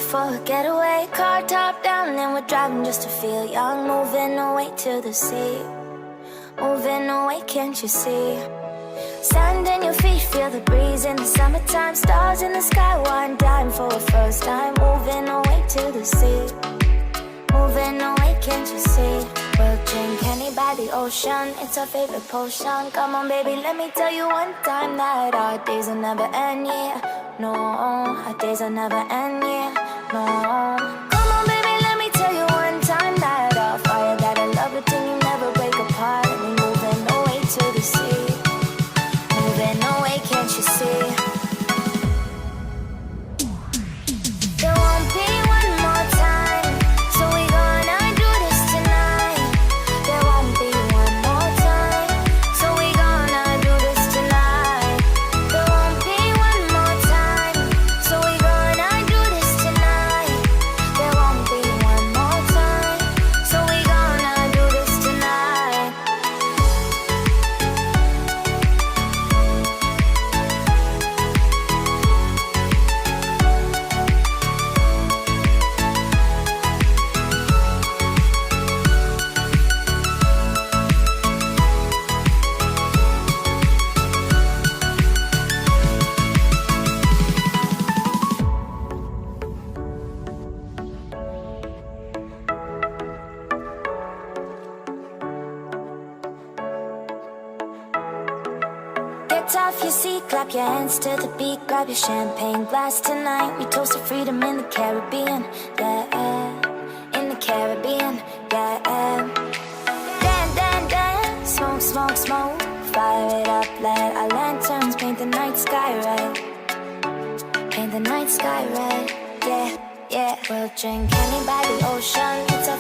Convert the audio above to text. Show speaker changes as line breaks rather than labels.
for a getaway. Car top down and we're driving just to feel young. Moving away to the sea, moving away, can't you see? Sand in your feet, feel the breeze in the summertime. Stars in the sky, one dime for a first time. Moving away to the sea, moving away, can't you see? We'll drink honey by the ocean, it's our favorite potion. Come on baby, let me tell you one time that our days will never end, yeah. No, our days will never end, yeah. No. Come on baby, let me tell you one time that our fire, that I love it till you never break apart. And we moving away to the sea, moving away, can't you see? There won't be one more time, so we gonna do this tonight. There won't be one more time, so we gonna do this tonight. There won't be one more time, so we gonna do this tonight. There won't be one more time, so we gonna do this tonight. Get off your seat, clap your hands to the beat. Grab your champagne glass tonight. We toast to freedom in the Caribbean, yeah. In the Caribbean, yeah. Dance, dance, dance, smoke, smoke, smoke. Fire it up, let our lanterns paint the night sky red. Paint the night sky red, yeah, yeah. We'll drink honey by the ocean, it's our